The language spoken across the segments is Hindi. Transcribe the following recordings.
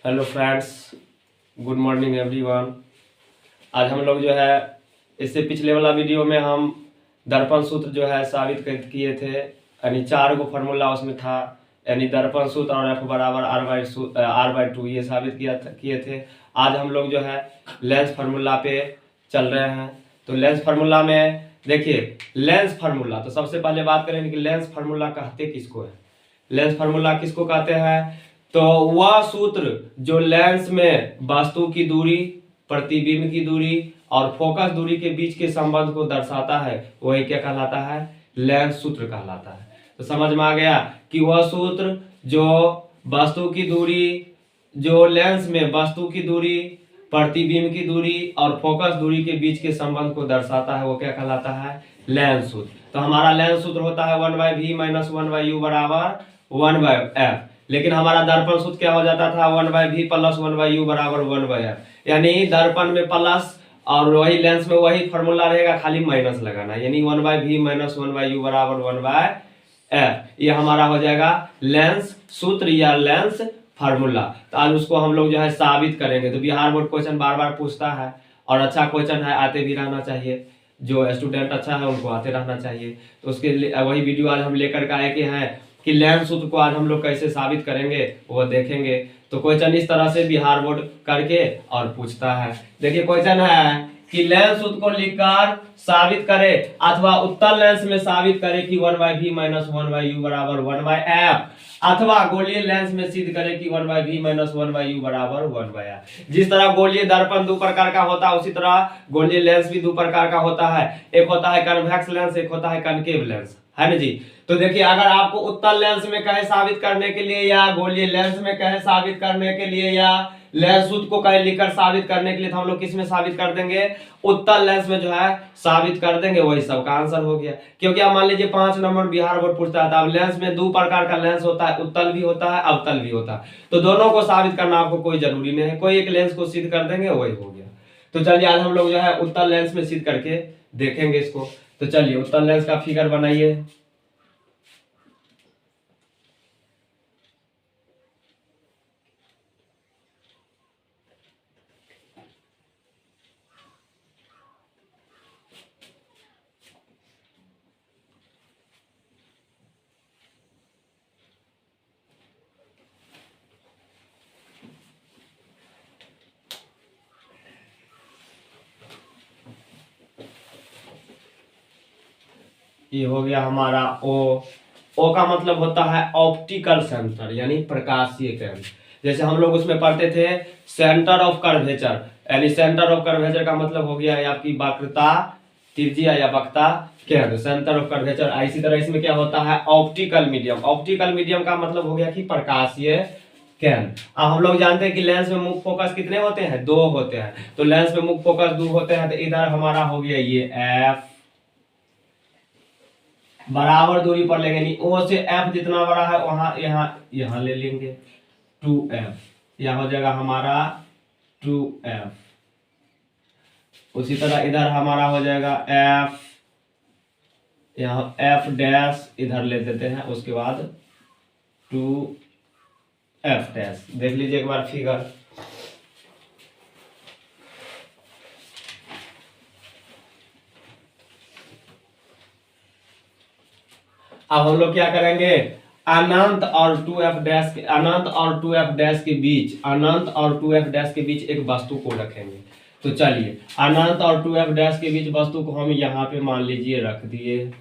Hello friends, good morning everyone. आज हम लोग जो है इससे पिछले वाला वीडियो में हम दर्पण सूत्र जो है साबित किए थे, यानी 4 गो फार्मूला उसमें था, यानी दर्पण सूत्र और F बराबर R/2 ये साबित किए थे। आज हम लोग जो है लेंस फार्मूला पे चल रहे हैं। तो लेंस फार्मूला में देखिए, लेंस फार्मूला तो सबसे पहले बात करेंगे कि लेंस फार्मूला कहते किसको है। लेंस फार्मूला किसको कहते हैं? तो वह सूत्र जो लेंस में वस्तु की दूरी, प्रतिबिंब की दूरी और फोकस दूरी के बीच के संबंध को दर्शाता है, वही क्या कहलाता है? लेंस सूत्र कहलाता है। तो समझ में आ गया कि वह सूत्र जो वस्तु की दूरी, जो लेंस में वस्तु की दूरी, प्रतिबिंब की दूरी और फोकस दूरी के बीच के संबंध को दर्शाता है, वो क्या कहलाता है? लेंस सूत्र। तो हमारा लेंस सूत्र होता है 1/v - 1/u बराबर 1/f। लेकिन हमारा दर्पण सूत्र क्या हो जाता था? 1/v + 1/u बराबर 1/f। यानी दर्पण में प्लस और वही लेंस में वही फॉर्मूला रहेगा, खाली माइनस लगाना, यानी 1/v - 1/u बराबर 1/f। ये हमारा हो जाएगा लेंस सूत्र या लेंस फार्मूला। तो आज उसको हम लोग जो है साबित करेंगे। तो बिहार बोर्ड क्वेश्चन बार बार पूछता है और अच्छा क्वेश्चन है, आते भी रहना चाहिए। जो स्टूडेंट अच्छा है उनको आते रहना चाहिए। तो उसके वही वीडियो आज हम लेकर के आए कि हैं कि लेंस सूत्र को आज हम लोग कैसे साबित करेंगे वो देखेंगे। तो क्वेश्चन इस तरह से बिहार बोर्ड करके और पूछता है। देखिए क्वेश्चन है कि लेंस सूत्र को लिखकर साबित करे अथवा उत्तल लेंस में साबित करे कि 1/v - 1/u बराबर 1/f, अथवा गोलीय लेंस में सिद्ध करे कि 1/v - 1/u बराबर 1/f। जिस तरह गोलीय दर्पण दो प्रकार का होता है, उसी तरह गोलीय लेंस भी दो प्रकार का होता है। एक होता है कन्वेक्स लेंस, एक होता है कनकेव लेंस, है ना जी। तो देखिए, अगर आपको उत्तल लेंस में कहे साबित करने के लिए या गोलीय लेंस में कहे साबित करने के लिए या लेंस सूत्र को कहे लिखकर साबित करने के लिए, तो हम लोग किस में साबित कर देंगे? उत्तल लेंस में जो है साबित कर देंगे। वही सबका आंसर हो गया। क्योंकि अब मान लीजिए 5 नंबर बिहार बोर्ड पूछता है, तो अब लेंस में 2 प्रकार का लेंस होता है, उत्तल भी होता है, अवतल भी होता है। तो दोनों को साबित करना आपको कोई जरूरी नहीं है, कोई एक लेंस को सिद्ध कर देंगे, वही हो गया। तो चलिए आज हम लोग जो है उत्तल लेंस में सिद्ध करके देखेंगे इसको। तो चलिए उत्तल लेंस का फिगर बनाइए। ये हो गया हमारा ओ का मतलब होता है ऑप्टिकल सेंटर, यानी प्रकाशीय केंद्र। जैसे हम लोग उसमें पढ़ते थे सेंटर ऑफ कर्वेचर, यानी सेंटर ऑफ कर्वेचर का मतलब हो गया आपकी वक्रता, त्रिज्या या वक्रता केंद्र, सेंटर ऑफ कर्वेचर। इसी तरह इसमें क्या होता है? Optical medium. ऑप्टिकल मीडियम का मतलब हो गया कि प्रकाशीय केंद्र। अब हम लोग जानते हैं कि लेंस में मुख्य फोकस कितने होते हैं? 2 होते हैं। तो लेंस में मुख्य फोकस 2 होते हैं। तो इधर हमारा हो गया ये एफ, बराबर दूरी पर लेंगे, ओ से एफ जितना बड़ा है वहां यहां ले लेंगे 2f। यह हो जाएगा हमारा 2f। उसी तरह इधर हमारा हो जाएगा f, यहाँ f डैश इधर ले देते हैं, उसके बाद 2f डैश। देख लीजिए एक बार फिगर। अब हम लोग क्या करेंगे? अनंत और 2f डैश के, अनंत और 2f डैश के बीच, अनंत और 2f डैश के बीच एक वस्तु को रखेंगे। तो चलिए अनंत और 2f डैश के बीच वस्तु को हम यहाँ पे मान लीजिए रख दिए।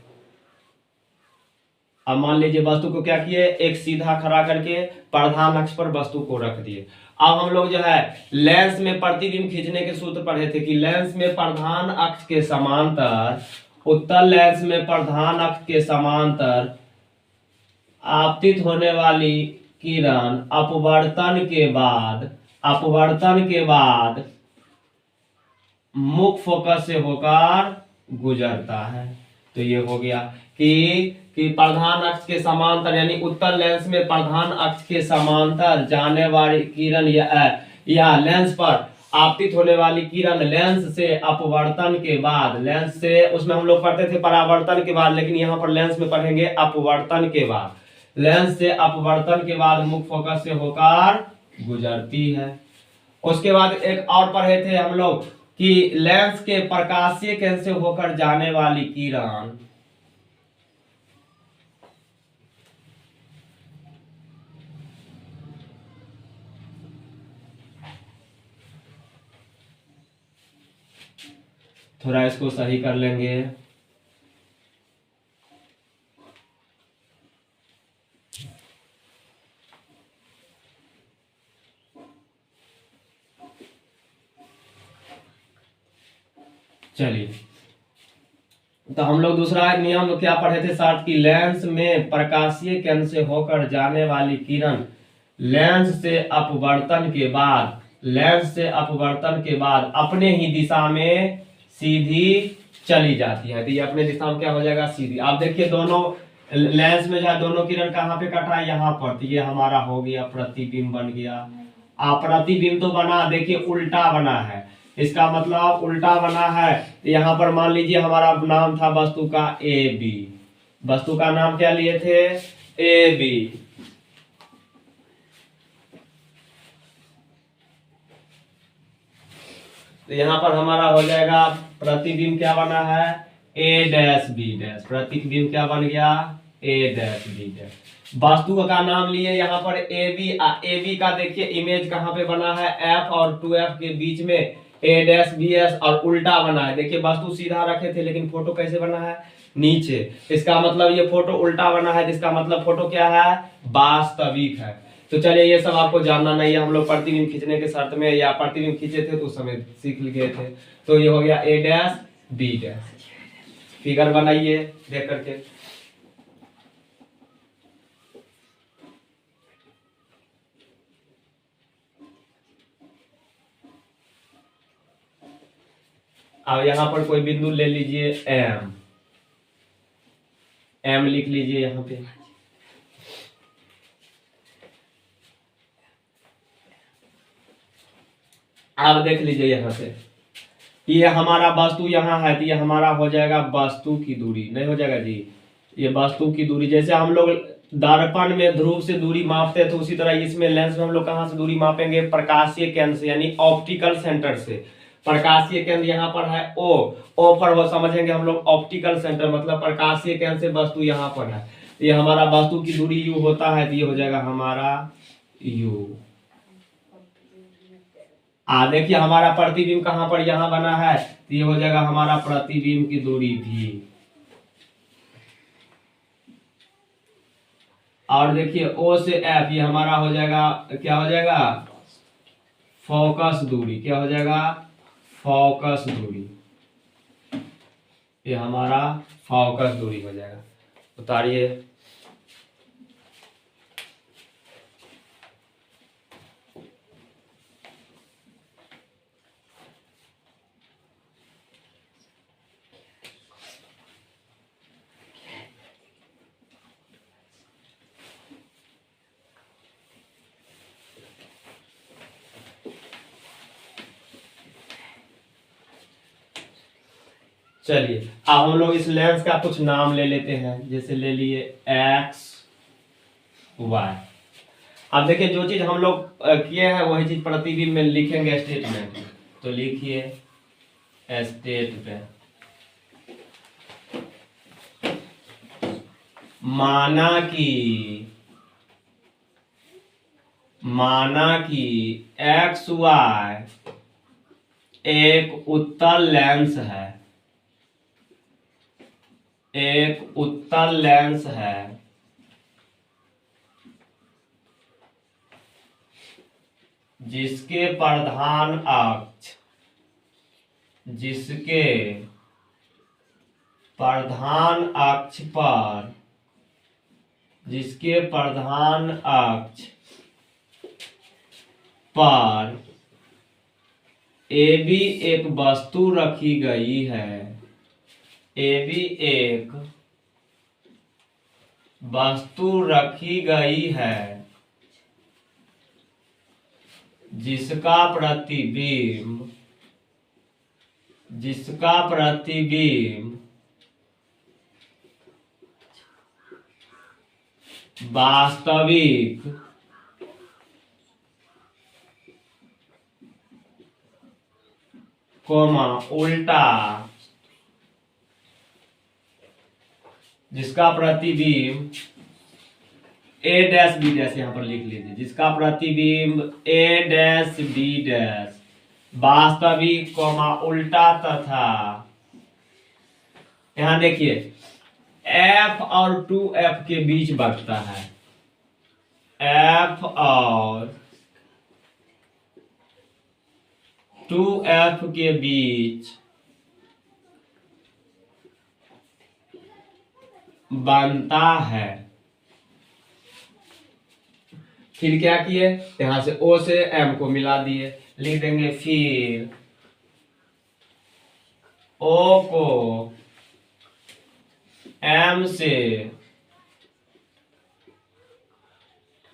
अब मान लीजिए वस्तु को क्या किए? एक सीधा खड़ा करके प्रधान अक्ष पर वस्तु को रख दिए। अब हम लोग जो है लेंस में प्रतिबिंब खींचने के सूत्र पढ़े थे कि लेंस में प्रधान अक्ष के समांतर, उत्तल लेंस में प्रधान अक्ष के समांतर आपतित होने वाली किरण अपवर्तन के बाद मुख्य फोकस से होकर गुजरता है। तो ये हो गया कि प्रधान अक्ष के समांतर, यानी उत्तल लेंस में प्रधान अक्ष के समांतर जाने वाली किरण या लेंस पर आपतित होने वाली किरण लेंस से अपवर्तन के बाद, लेंस से उसमें हम लोग पढ़ते थे परावर्तन के बाद, लेकिन यहाँ पर लेंस में पढ़ेंगे अपवर्तन के बाद, लेंस से अपवर्तन के बाद मुख्य फोकस से होकर गुजरती है। उसके बाद एक और पढ़े थे हम लोग कि लेंस के प्रकाशीय केंद्र से होकर जाने वाली किरण थोड़ा इसको सही कर लेंगे। चलिए, तो हम लोग दूसरा नियम तो क्या पढ़े थे शर्त की लेंस में प्रकाशीय केंद्र से होकर जाने वाली किरण लेंस से अपवर्तन के बाद अपने ही दिशा में सीधी चली जाती है। तो ये अपने दिशा में क्या हो जाएगा, सीधी। आप देखिए दोनों लेंस में जो है दोनों किरण कहाँ पे कटा है, यहाँ पर। तो ये हमारा हो गया प्रतिबिंब बन गया। प्रतिबिंब तो बना, देखिए उल्टा बना है, इसका मतलब उल्टा बना है। यहाँ पर मान लीजिए हमारा नाम था वस्तु का ए बी, वस्तु का नाम क्या लिए थे, ए बी। तो यहाँ पर हमारा हो जाएगा प्रतिबिंब क्या बना है, ए डैश बी डैश। प्रतिबिंब क्या बन गया, ए डैश बी डैश। वस्तु का नाम लिए यहाँ पर ए बी। ए बी का देखिए इमेज कहाँ पे बना है, एफ और 2F के बीच में ए डैश बी एस, और उल्टा बना है। देखिए वस्तु सीधा रखे थे लेकिन फोटो कैसे बना है, नीचे। इसका मतलब ये फोटो उल्टा बना है, जिसका मतलब फोटो क्या है, वास्तविक है। तो चलिए ये सब आपको जानना नहीं है, हम लोग प्रतिबिंब खींचने के शर्त में या प्रतिबिंब खींचे थे तो उस समय सीख गए थे। तो ये हो गया ए डैश बी डैश। फिगर बनाइए देख करके। अब यहां पर कोई बिंदु ले लीजिए एम, एम लिख लीजिए यहां पे। अब देख लीजिए यहां से, ये हमारा वस्तु यहाँ है, तो ये हमारा हो जाएगा वस्तु की दूरी, नहीं हो जाएगा जी, ये वस्तु की दूरी। जैसे हम लोग दर्पण में ध्रुव से दूरी मापते हैं, तो उसी तरह इसमें लेंस में हम लोग कहाँ से दूरी मापेंगे, प्रकाशीय केंद्र से, यानी ऑप्टिकल सेंटर से। प्रकाशीय केंद्र यहाँ पर है ओ पर वो समझेंगे हम लोग ऑप्टिकल सेंटर, मतलब प्रकाशीय केंद्र से वस्तु यहाँ पर है। तो ये हमारा वस्तु की दूरी u होता है, तो ये हो जाएगा हमारा u। देखिए हमारा प्रतिबिंब कहां पर यहां बना है, तो ये हो जाएगा हमारा प्रतिबिंब की दूरी भी। और देखिए O से F, ये हमारा हो जाएगा, क्या हो जाएगा, फोकस दूरी। क्या हो जाएगा, फोकस दूरी। ये हमारा फोकस दूरी हो जाएगा। उतारिए। चलिए अब हम लोग इस लेंस का कुछ नाम ले लेते हैं, जैसे ले लिए एक्स वाई। अब देखिए जो चीज हम लोग किए हैं वही चीज प्रतिबिंब में लिखेंगे स्टेटमेंट। तो लिखिए स्टेटमेंट, माना कि एक्स वाई एक उत्तल लेंस है, एक उत्तल लेंस है जिसके प्रधान अक्ष पर AB एक वस्तु रखी गई है, AB एक वस्तु रखी गई है जिसका प्रतिबिंब वास्तविक कोमा उल्टा जिसका प्रतिबिंब ए डैश बी डैश यहां पर लिख लीजिए, जिसका प्रतिबिंब ए डैश बी डैश वास्तविक कोमा उल्टा तथा यहां देखिए एफ और 2f के बीच बढ़ता है, एफ और 2f के बीच बनता है। फिर क्या किए, यहां से O से M को मिला दिए, लिख देंगे फिर O को M से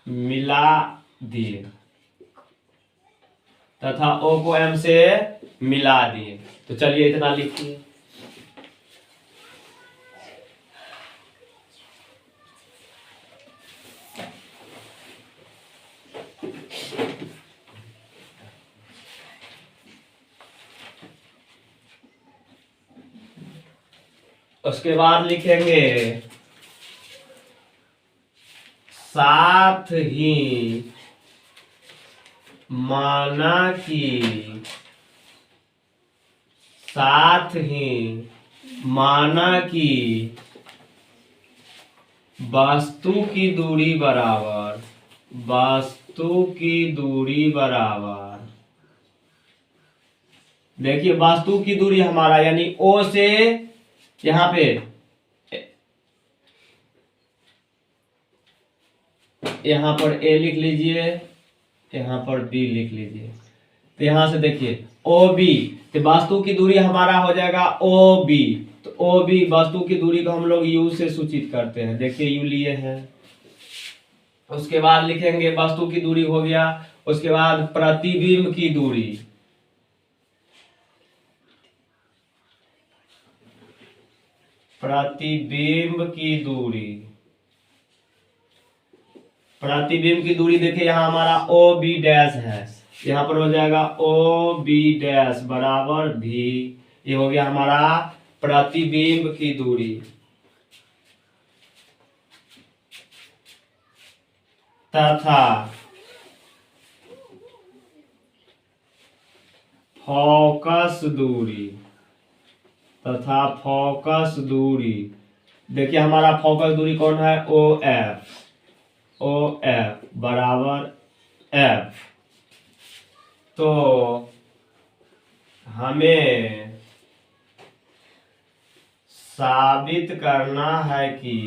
मिला दिए तथा O को M से मिला दिए। तो चलिए इतना लिखिए। उसके बाद लिखेंगे साथ ही माना कि वस्तु की दूरी बराबर देखिए वस्तु की दूरी हमारा यानी O से यहां पे यहां पर A लिख लीजिए, यहां पर B लिख लीजिए। तो यहां से देखिए OB, तो वस्तु की दूरी हमारा हो जाएगा OB। तो OB वस्तु की दूरी को हम लोग U से सूचित करते हैं, देखिए U लिए हैं। उसके बाद लिखेंगे वस्तु की दूरी हो गया, उसके बाद प्रतिबिंब की दूरी, प्रतिबिंब की दूरी देखिए यहां हमारा OB डैश है, यहां पर हो जाएगा OB डैश बराबर V। ये हो गया हमारा प्रतिबिंब की दूरी तथा फोकस दूरी देखिए हमारा फोकस दूरी कौन है OF बराबर F। तो हमें साबित करना है कि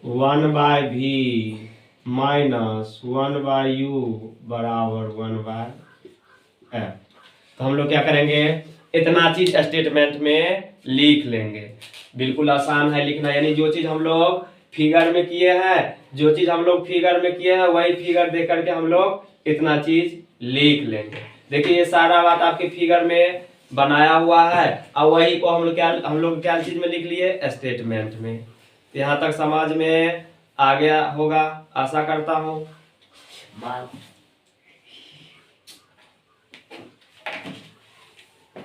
1/v माइनस 1/u बराबर 1/f। तो हम लोग क्या करेंगे, इतना चीज स्टेटमेंट में लिख लेंगे। बिल्कुल आसान है लिखना, यानी जो चीज हम लोग फिगर में किए हैं वही फिगर देख करके हम लोग इतना चीज लिख लेंगे। देखिए ये सारा बात आपके फिगर में बनाया हुआ है और वही को हम लोग क्या चीज में लिख लिए, स्टेटमेंट में। यहाँ तक समझ में आ गया होगा, आशा करता हूँ।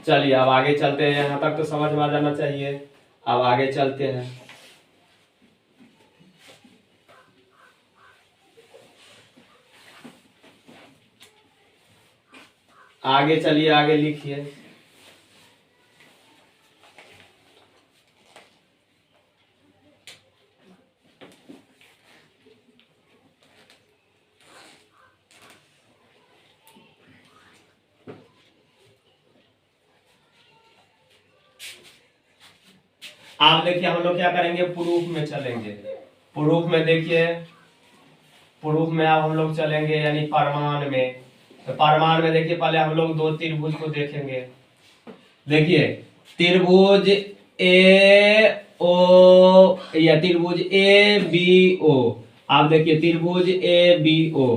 चलिए अब आगे चलते हैं, यहाँ तक तो समझ में आ जाना चाहिए। अब आगे चलते हैं। आगे चलिए, आगे लिखिए। आप देखिए हम लोग क्या करेंगे, प्रूफ में चलेंगे। प्रूफ में देखिए, प्रूफ में अब हम लोग चलेंगे यानी प्रमाण में। तो प्रमाण में देखिए पहले हम लोग दो त्रिभुज को देखेंगे। देखिए त्रिभुज ए ओ या त्रिभुज ए बी ओ, आप देखिए त्रिभुज ए बी ओ,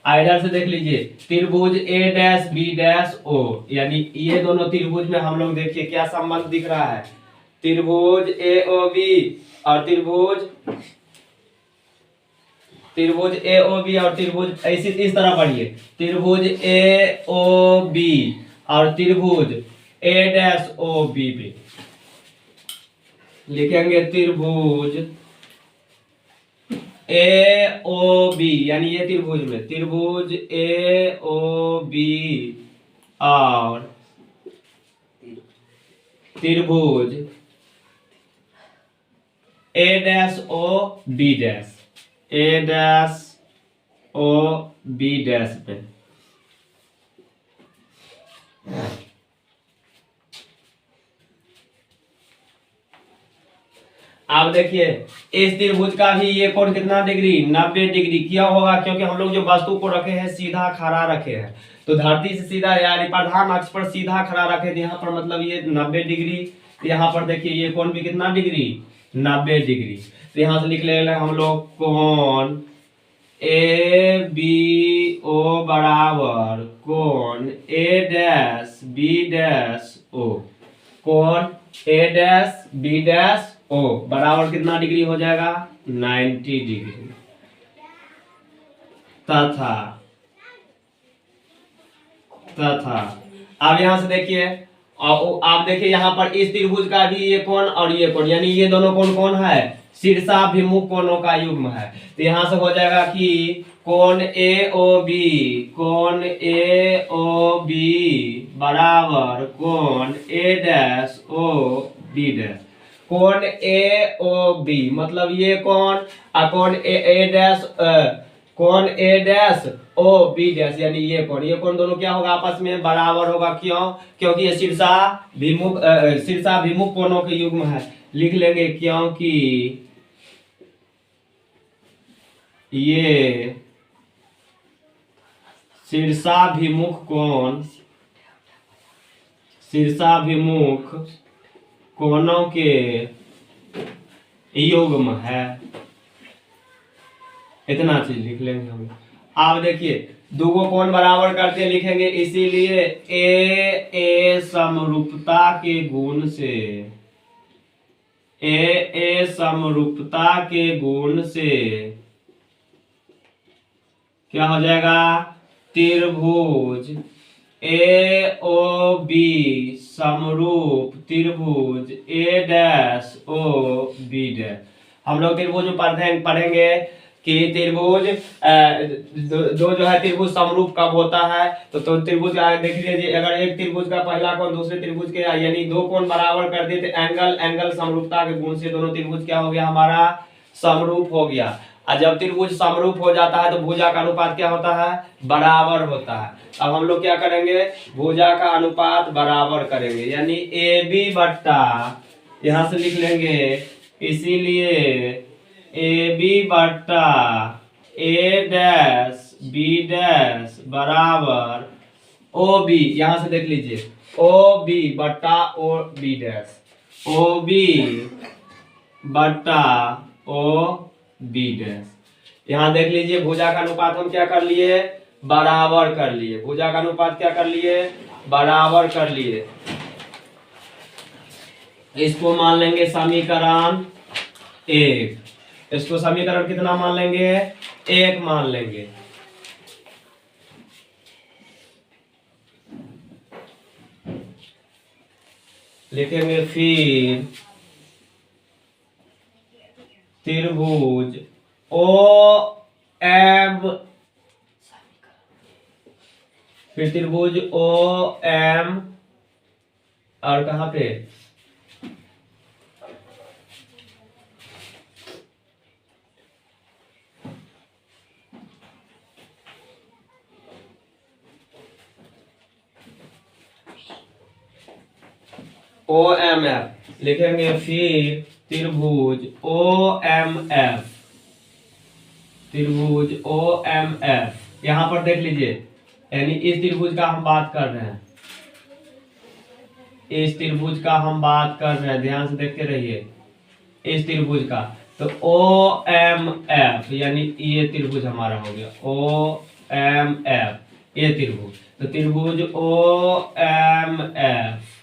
इधर से देख लीजिए त्रिभुज ए डैश बी डैश ओ, यानी ये दोनों त्रिभुज में हम लोग देखिए क्या संबंध दिख रहा है, त्रिभुज ए ओ बी और त्रिभुज त्रिभुज ए ओ बी और त्रिभुज ऐसी इस तरह पढ़िए, त्रिभुज ए ओ बी और त्रिभुज ए डैश ओ बी पे लिखेंगे त्रिभुज ए ओ बी, यानी ये त्रिभुज में त्रिभुज ए ओ बी और त्रिभुज ए डैश ओ बी डैश, ए डैश ओ बी डैश पे अब देखिए इस त्रिभुज का भी ये कोण कितना डिग्री, 90 डिग्री। क्यों होगा? क्योंकि हम लोग जो वस्तु को रखे हैं सीधा खड़ा रखे हैं, तो धरती से सीधा यानी प्रधान अक्ष पर सीधा खड़ा रखे, तो यहाँ पर मतलब ये 90 डिग्री। तो यहाँ पर देखिए ये कोण भी कितना डिग्री, 90 डिग्री। तो यहाँ से लिख लेंगे हम लोग कोण ए बी ओ बराबर कोण ए डैश बी डैश ओ, कोण ए डैश बी डैश ओ बराबर कितना डिग्री हो जाएगा, 90 डिग्री। तथा अब यहां से देखिए, आप देखिए यहाँ पर इस त्रिभुज का भी ये कोण और ये कोण, यानी ये दोनों कोण कौन है, शीर्षाभिमुख कोणों का युग्म है। तो यहां से हो जाएगा कि कोण ए ओ बी, कोण ए ओ बी बराबर कोण ए डैश ओ बी डैश। कोण ए ओ बी मतलब ये कोण, कोण ए डैश, कोण ए डैश ओ बी डैश, यानी ये कोण दोनों क्या होगा, आपस में बराबर होगा। क्यों? क्योंकि ये शीर्षाभिमुख कोणों के युग्म है। लिख लेंगे क्योंकि ये शीर्षाभिमुख कोणों के युग्म है। इतना चीज लिख लेंगे हम। आप देखिए दो कोण बराबर करते लिखेंगे, इसीलिए ए समरूपता के गुण से, ए समरूपता के गुण से क्या हो जाएगा, त्रिभुज ए ओ बी समरूप त्रिभुज ए डैश ओ बी डैश। हम लोग त्रिभुज में पढ़ेंगे कि त्रिभुज दो जो है त्रिभुज समरूप कब होता है। तो त्रिभुज देख लीजिए, अगर एक त्रिभुज का पहला कोण दूसरे त्रिभुज के यानी दो कोण बराबर कर दिए तो एंगल समरूपता के गुण से दोनों त्रिभुज क्या हो गया, हमारा समरूप हो गया। और जब त्रिभुज समरूप हो जाता है तो भुजा का अनुपात क्या होता है, बराबर होता है। अब हम लोग क्या करेंगे, भुजा का अनुपात बराबर करेंगे, यानी ए बी बट्टा, यहां से लिख लेंगे इसीलिए ए बी बट्टा ए डैश बी डैश बराबर ओ बी, यहां से देख लीजिए ओ बी बट्टा O B dash, O B बट्टा ओ बी डैश। यहां देख लीजिए भुजा का अनुपात हम क्या कर लिए, बराबर कर लिए। भुजा का अनुपात क्या कर लिए, बराबर कर लिए। इसको मान लेंगे समीकरण 1, इसको समीकरण कितना मान लेंगे, 1 मान लेंगे। लिखेंगे फिर त्रिभुज ओ एम, फिर त्रिभुज ओ एम और कहां पे, ओ एम एफ लिखेंगे। फिर त्रिभुज ओ एम एफ, त्रिभुज ओ एम एफ यहां पर देख लीजिए, यानी इस त्रिभुज का हम बात कर रहे हैं, इस त्रिभुज का हम बात कर रहे हैं, ध्यान से देखते रहिए इस त्रिभुज का। तो ओ एम एफ यानी ये त्रिभुज हमारा हो गया, ओ एम एफ ये त्रिभुज। तो त्रिभुज ओ एम एफ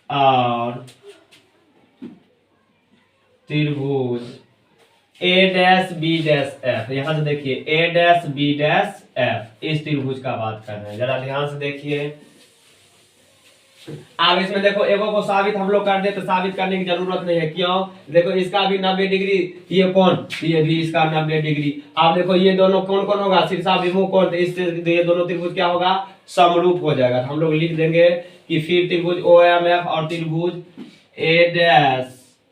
और त्रिभुज ए डैश बी डैश एफ। यहां से देखिए ए डैश बी डैश एफ, इस त्रिभुज का बात कर रहे हैं, जरा ध्यान से देखिए। अब इसमें देखो एगो को साबित हम लोग कर दे तो साबित करने की जरूरत नहीं है, क्यों? देखो इसका भी 90 डिग्री, ये कौन, ये भी इसका 90 डिग्री। अब देखो ये दोनों कौन कौन होगा, शीर्षाभिमुख कोण, तो इससे ये दोनों त्रिभुज क्या होगा, समरूप हो जाएगा। तो हम लोग लिख देंगे कि फिर त्रिभुज ओ एम एफ और त्रिभुज ए डैश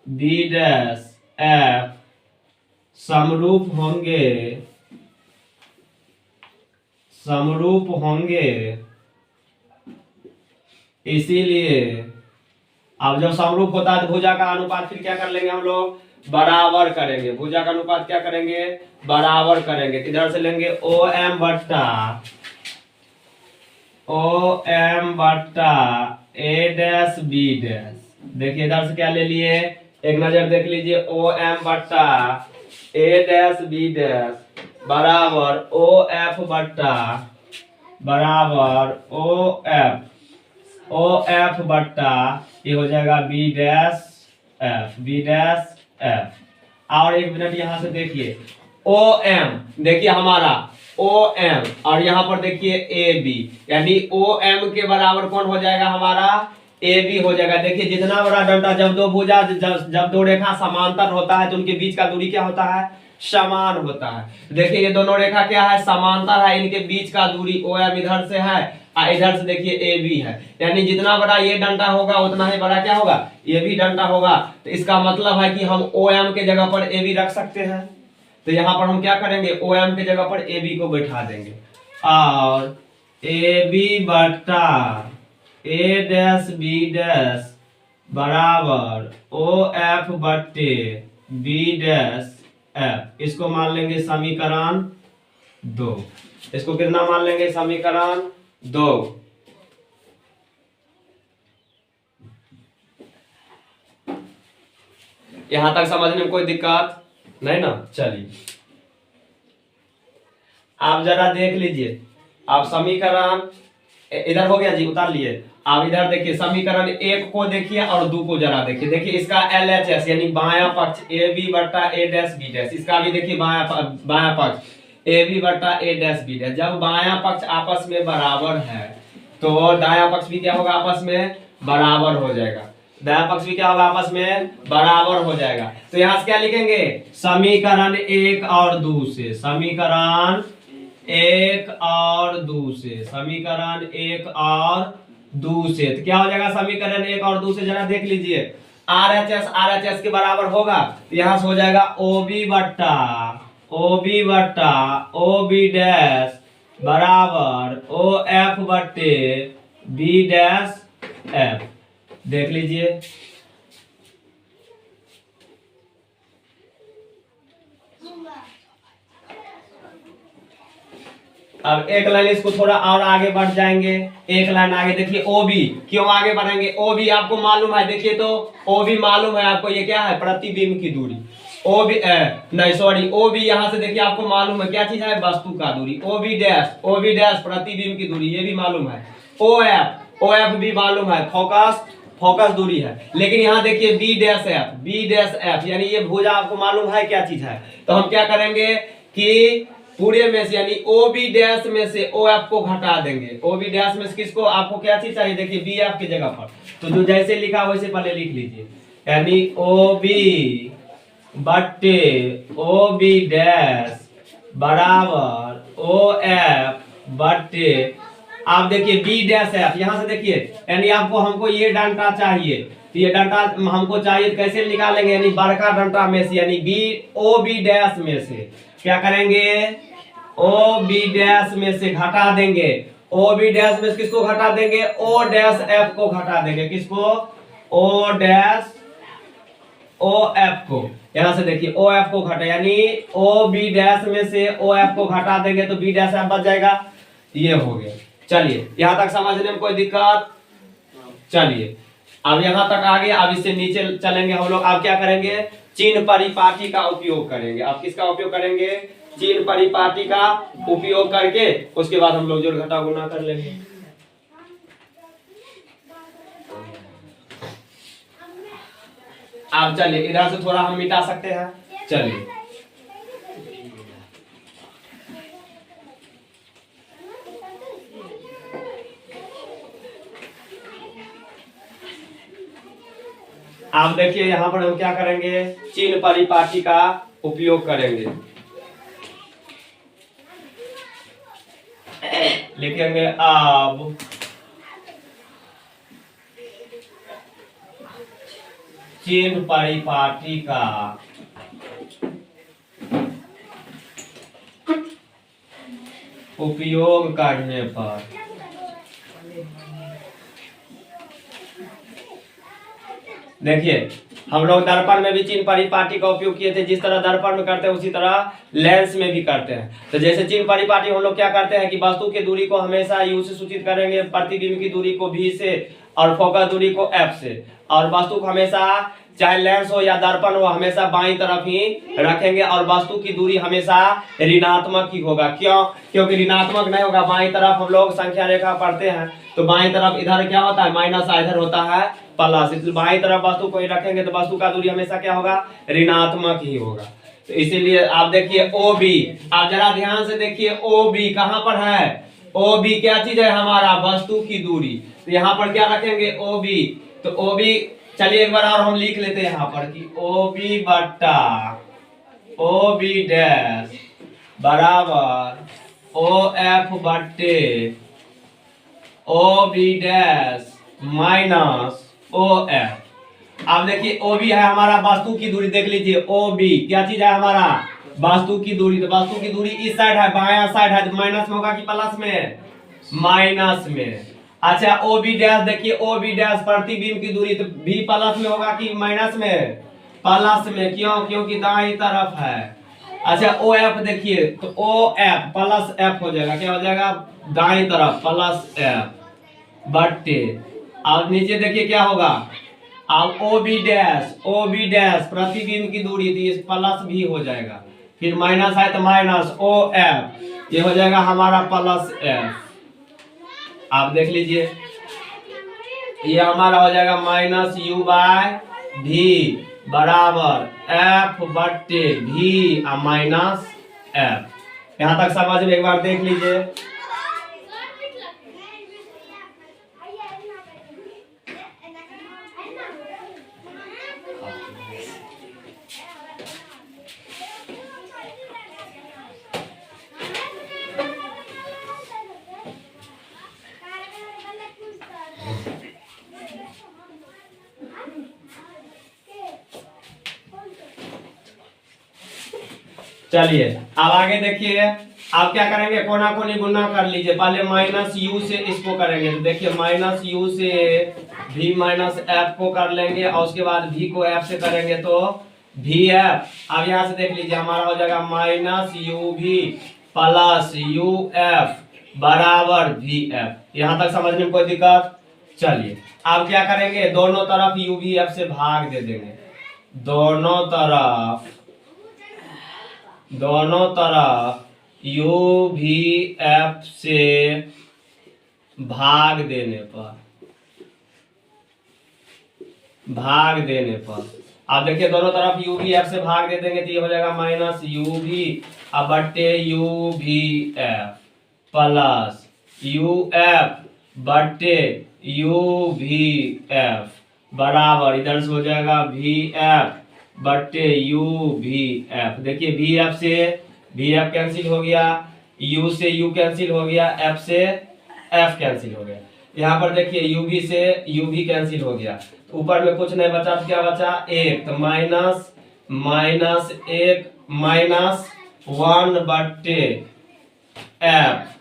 बी डैश एफ समरूप होंगे, समरूप होंगे। इसीलिए अब जब समरूप होता है तो भुजा का अनुपात फिर क्या कर लेंगे हम लोग, बराबर करेंगे। भुजा का अनुपात क्या करेंगे, बराबर करेंगे। इधर से लेंगे ओ एम बट्टा ए डैश बी डैश। देखिए इधर से क्या ले लिए, एक नजर देख लीजिए, ओ एम बट्टा ए डैश बी डैश बराबर ओ एफ बट्टा बराबर ओ एफ बट्टा ये हो जाएगा B dash F, B dash F. और एक मिनट यहां से देखिए, ओ एम देखिए हमारा ओ एम, और यहां पर देखिए ए बी, यानी ओ एम के बराबर कौन हो जाएगा, हमारा ए बी हो जाएगा। देखिए जितना बड़ा डंडा, जब दो भुजा जब दो रेखा समांतर होता है तो उनके बीच का दूरी क्या होता है, समान होता है। देखिए ये दोनों रेखा क्या है, समांतर है, इनके बीच का दूरी ओ एम इधर से है और इधर से देखिए ए बी है, यानी जितना बड़ा ये डंडा होगा उतना ही बड़ा क्या होगा, ये भी डंडा होगा। तो इसका मतलब है कि हम ओ एम के जगह पर ए बी रख सकते हैं। तो यहाँ पर हम क्या करेंगे, ओ एम के जगह पर ए बी को बैठा देंगे, और ए बी बट्टा ए डैश बी डैश बराबर ओ एफ बट्टे बी डैश एफ। इसको मान लेंगे समीकरण 2। इसको कितना मान लेंगे, समीकरण 2। यहां तक समझने में कोई दिक्कत नहीं ना? चलिए आप जरा देख लीजिए, आप समीकरण इधर हो गया जी, उतार लिए। आप इधर देखिए समीकरण 1 को देखिए और 2 को जरा देखिए। देखिए इसका LHS यानी बायां पक्ष ए बी बट्टा ए डैश बी डैश, इसका भी देखिए बायां पक्ष ए बी बट्टा ए डैश बी डैश। जब बायां पक्ष आपस में बराबर है तो दायां पक्ष भी क्या होगा, आपस में बराबर हो जाएगा। दायां पक्ष भी क्या होगा, आपस में बराबर हो जाएगा। तो यहां से क्या लिखेंगे, समीकरण 1 और 2 से, समीकरण 1 और 2 से, समीकरण 1 और 2 से। तो क्या हो जाएगा समीकरण 1 और 2 से, जरा देख लीजिए। RHS के बराबर होगा तो यहां से हो जाएगा ओ बी बट्टा ओ बी डैश बराबर ओ एफ बट्टे बी डैश एफ। देख लीजिए, अब एक लाइन इसको थोड़ा और आगे बढ़ जाएंगे, एक लाइन आगे देखिए OB। क्यों आगे बढ़ेंगे, OB आपको मालूम है, देखिए तो OB मालूम है आपको, ये क्या है, प्रतिबिंब की दूरी। OB नहीं सॉरी, OB यहां से देखिए आपको मालूम है क्या चीज है, वस्तु का दूरी। OB डैश प्रतिबिंब की दूरी, ये भी मालूम है। OF भी मालूम है, फोकस दूरी है। लेकिन यहाँ देखिए बी डैश एफ यानी ये भुजा आपको मालूम है क्या चीज है। तो हम क्या करेंगे कि पूरे में से यानी ओ बी डैश में से ओ एफ को घटा देंगे। ओ बी डैश में से किसको, आपको क्या चीज चाहिए, देखिए बी एफ की जगह पर, तो जो जैसे लिखा वैसे पहले लिख लीजिए, यानी ओ बी बट्टे ओ बी डैश बराबर ओ एफ बट्टे, आप देखिए बी डैश एफ। यहां से देखिए यानी आपको हमको ये डंडा चाहिए, तो ये डंडा हमको चाहिए, कैसे निकालेंगे, यानी बड़का डंडा में से, यानी बी ओ बी डैश में से क्या करेंगे, ओ बी डैश में से घटा देंगे। ओ बी डैश में से किसको घटा देंगे, ओ डैश एफ को घटा देंगे। किसको, ओ डैश ओ एफ को। यहां से देखिए ओ एफ को घटा, यानी ओ बी डैश में से ओ एफ को घटा देंगे तो बी डैश एफ बच जाएगा। ये हो गया। चलिए यहां तक समझने में कोई दिक्कत, चलिए अब यहां तक आ गया। अब इससे नीचे चलेंगे हम लोग। अब क्या करेंगे, चिन्ह परिपाटी का उपयोग करेंगे। आप किसका उपयोग करेंगे, चिन्ह परिपाटी का उपयोग करके उसके बाद हम लोग जोड़ घटा गुना कर लेंगे। अब चलिए इधर से थोड़ा हम मिटा सकते हैं। चलिए आप देखिए यहाँ पर हम क्या करेंगे, चिन्ह परिपाटी का उपयोग करेंगे। लिखेंगे अब चिन्ह परिपाटी का उपयोग करने पर देखिए हम लोग दर्पण में भी चिन्ह परिपाटी का उपयोग किए थे। जिस तरह दर्पण में करते हैं उसी तरह लेंस में भी करते हैं। तो जैसे चिन्ह परिपाटी हम लोग क्या करते हैं कि वस्तु की दूरी को हमेशा यू से सूचित करेंगे, प्रतिबिंब की दूरी को भी से और फोकस दूरी को एफ से, और वस्तु को हमेशा चाहे लेंस हो या दर्पण हो हमेशा बाईं तरफ ही रखेंगे और वस्तु की दूरी हमेशा ऋणात्मक ही होगा। क्यों? क्योंकि ऋणात्मक नहीं होगा, बाईं तरफ हम लोग संख्या रेखा पढ़ते हैं तो बाईं तरफ इधर क्या होता है माइनस, इधर होता है प्लस, इसलिए बाईं तरफ वस्तु को ही रखेंगे तो वस्तु का दूरी हमेशा क्या होगा, ऋणात्मक ही होगा। तो इसीलिए आप देखिए ओ बी, आप जरा ध्यान से देखिए ओ बी कहां पर है, ओ बी क्या चीज है, हमारा वस्तु की दूरी। तो यहाँ पर क्या रखेंगे ओ बी, तो ओ बी चलिए एक बार और हम लिख लेते हैं यहाँ पर कि ओ बी बट्टा ओ बी डैश बराबर ओ एफ बट्टे O B dash minus O F. अब देखिए ओ बी है हमारा वस्तु की दूरी, देख लीजिए ओ बी क्या चीज है हमारा वस्तु की दूरी। तो वस्तु की दूरी इस साइड है, बायां साइड है, तो माइनस में होगा कि प्लस में, माइनस में। अच्छा ओ बी डैश देखिए ओ बी डैश प्रतिबिंब की दूरी, तो भी प्लस में होगा कि माइनस में, प्लस में। क्यों? क्योंकि दाईं तरफ है। अच्छा ओ एफ देखिए, तो ओ एफ प्लस एफ हो जाएगा, क्या हो जाएगा दाईं तरफ प्लस एफ बट्टे, और नीचे देखिए क्या होगा, अब ओ बी डैश प्रतिबिंब की दूरी थी इस प्लस भी हो जाएगा, फिर माइनस है तो माइनस ओ एफ, ये हो जाएगा हमारा प्लस एफ। आप देख लीजिए ये हमारा हो जाएगा माइनस यू बाय भी बराबर एफ बट्टे भी माइनस एफ। यहां तक समझ में एक बार देख लीजिए। चलिए अब आगे देखिए, आप क्या करेंगे कोना कोनी गुना कर लीजिए। पहले माइनस यू से इसको करेंगे, तो देखिए माइनस यू से भी माइनस एफ को कर लेंगे और उसके बाद भी को एफ से करेंगे तो भी एफ। अब यहाँ से देख लीजिए हमारा हो जाएगा माइनस यू भी प्लस यू एफ बराबर भी एफ। यहाँ तक समझ में कोई दिक्कत? चलिए अब क्या करेंगे, दोनों तरफ यू भी एफ से भाग दे देंगे, दोनों तरफ यू भी एफ से भाग देने पर आप देखिए दोनों तरफ यू भी एफ से भाग दे देंगे तो ये हो जाएगा माइनस यू भी अब बट्टे यू भी एफ प्लस यू एफ बट्टे यू भी एफ बराबर इधर से हो जाएगा भी एफ बट्टे यू भी एफ। देखिए भी एफ से भी एफ कैंसिल हो गया, यू से यू कैंसिल हो गया, एफ से एफ कैंसिल हो गया। यहाँ पर देखिए यू भी से यू भी कैंसिल हो गया, तो ऊपर में कुछ नहीं बचा तो क्या बचा एक, तो माइनस एक माइनस वन बट्टे एफ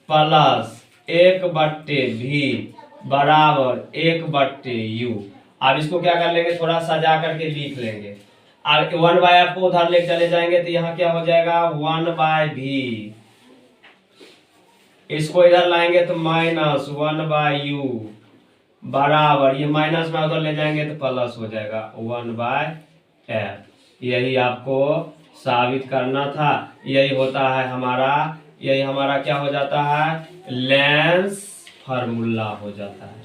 प्लस एक बट्टे भी बराबर एक बट्टे यू। अब इसको क्या कर लेंगे, थोड़ा सजा करके लिख लेंगे। अब वन बाय एफ को उधर लेके चले जाएंगे तो यहाँ क्या हो जाएगा वन बाय भी, इसको इधर लाएंगे तो माइनस वन बाय यू बराबर ये माइनस में उधर ले जाएंगे तो प्लस हो जाएगा वन बाय एफ। यही आपको साबित करना था। यही होता है हमारा, यही हमारा क्या हो जाता है, लेंस फार्मूला हो जाता है।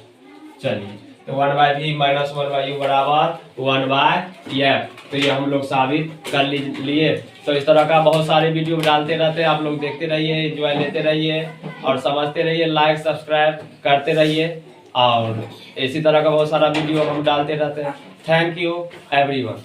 चलिए तो वन बाय भी माइनस वन बाय यू बराबर वन बाय एफ, तो ये हम लोग साबित कर लिए। तो इस तरह का बहुत सारे वीडियो डालते रहते हैं, आप लोग देखते रहिए, एंजॉय लेते रहिए और समझते रहिए, लाइक सब्सक्राइब करते रहिए और इसी तरह का बहुत सारा वीडियो हम डालते रहते हैं। Thank you everyone.